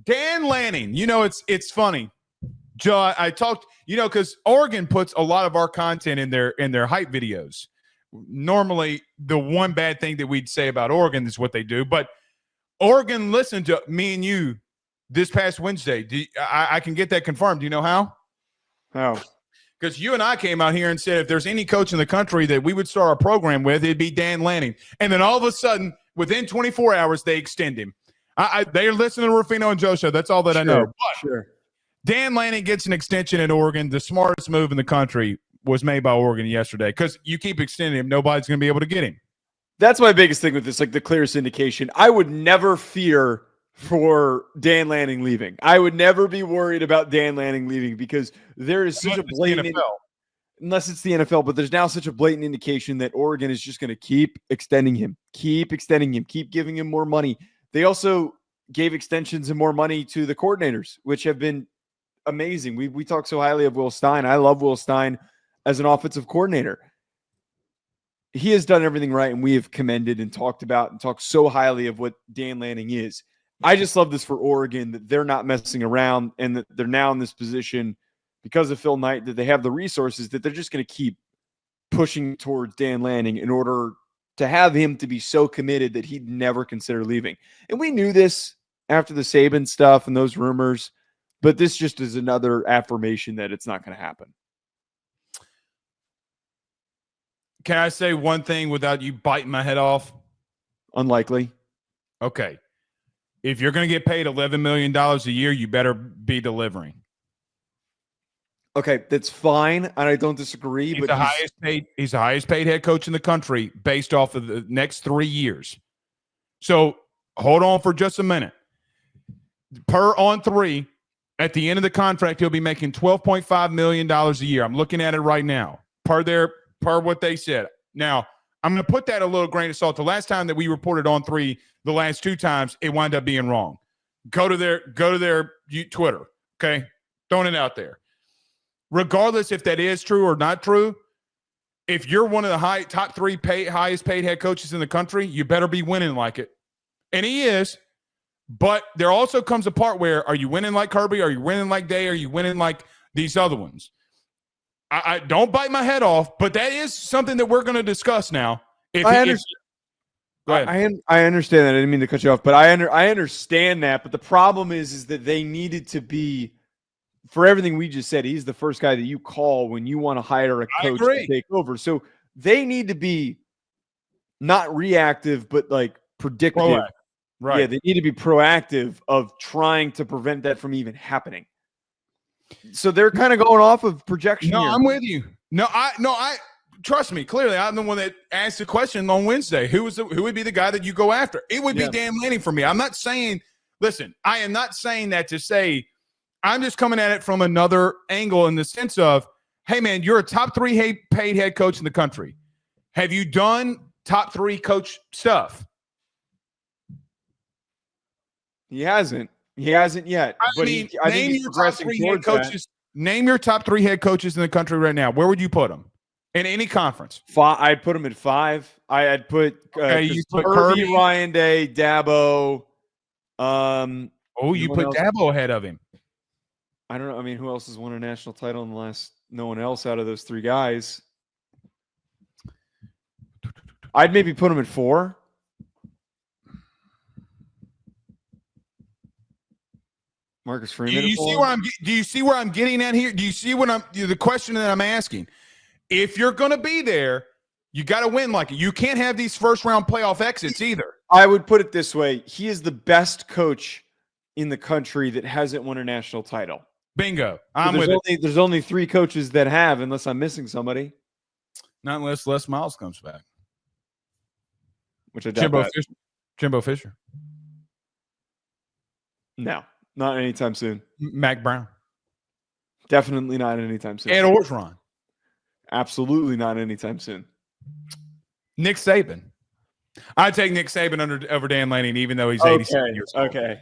Dan Lanning, it's funny. Joe, I talked, because Oregon puts a lot of our content in their hype videos. Normally, the one bad thing that we'd say about Oregon is what they do, but Oregon listened to me and you this past Wednesday. I can get that confirmed. Do you know how? How? Because you and I came out here and said if there's any coach in the country that we would start our program with, it'd be Dan Lanning. And then all of a sudden, within 24 hours, they extend him. They're listening to Ruffino and Joe show. That's all that I know. But Dan Lanning gets an extension at Oregon. The smartest move in the country was made by Oregon yesterday because you keep extending him, nobody's going to be able to get him. That's my biggest thing with this, like the clearest indication. I would never fear for Dan Lanning leaving. I would never be worried about Dan Lanning leaving because there is such a blatant – unless it's the NFL, but there's now such a blatant indication that Oregon is just going to keep extending him, keep giving him more money. They also gave extensions and more money to the coordinators, which have been amazing. We talk so highly of Will Stein. I love Will Stein as an offensive coordinator. He has done everything right, and we have commended and talked about and talked so highly of what Dan Lanning is. I just love this for Oregon, that they're not messing around and that they're now in this position because of Phil Knight, that they have the resources, that they're just going to keep pushing towards Dan Lanning in order to have him to be so committed that he'd never consider leaving. And we knew this after the Saban stuff and those rumors, but this just is another affirmation that it's not going to happen. Can I say one thing without you biting my head off? Unlikely. Okay. If you're going to get paid $11 million a year, you better be delivering. Okay, that's fine, and I don't disagree. He's the highest paid head coach in the country based off of the next 3 years. So hold on for just a minute. Per on 3, at the end of the contract, he'll be making $12.5 million a year. I'm looking at it right now. Per what they said. Now, I'm going to put that a little grain of salt. The last time that we reported on 3, the last 2 times, it wound up being wrong. Go to their Twitter, okay? Throwing it out there. Regardless if that is true or not true, if you're one of the top 3 highest paid head coaches in the country, you better be winning like it. And he is. But there also comes a part where, are you winning like Kirby? Are you winning like Day? Are you winning like these other ones? I don't bite my head off, but that is something that we're going to discuss now. I understand that. I didn't mean to cut you off, but I understand that. But the problem is that they needed to be, for everything we just said, he's the first guy that you call when you want to hire a coach to take over. So they need to be not reactive, but like predictive. Proactive. Right. Yeah, they need to be proactive of trying to prevent that from even happening. So they're kind of going off of projection. No, here. I'm with you. I trust me. Clearly, I'm the one that asked the question on Wednesday. Who would be the guy that you go after? It would be Dan Lanning for me. I'm not saying. Listen, I am not saying that to say. I'm just coming at it from another angle in the sense of, hey man, you're a top 3 paid head coach in the country. Have you done top 3 coach stuff? He hasn't. He hasn't yet. I think he's progressing towards that. Name your top 3 head coaches in the country right now. Where would you put them in any conference? I'd put him at 5. I'd put you put Kirby, Ryan Day, Dabo. You put Dabo ahead of him. I don't know. I mean, who else has won a national title in the last? No one else out of those 3 guys. I'd maybe put him at 4. Marcus Freeman. Do you see where I'm getting at here? Do you see what the question that I'm asking? If you're going to be there, you got to win like it. You can't have these first round playoff exits either. I would put it this way. He is the best coach in the country that hasn't won a national title. Bingo. There's only 3 coaches that have, unless I'm missing somebody. Not unless Les Miles comes back. Which I doubt. Jimbo Fisher. No. Not anytime soon. Mac Brown. Definitely not anytime soon. Ed Orgeron. Absolutely not anytime soon. Nick Saban. I'd take Nick Saban over Dan Lanning, even though he's 87 years old. Okay.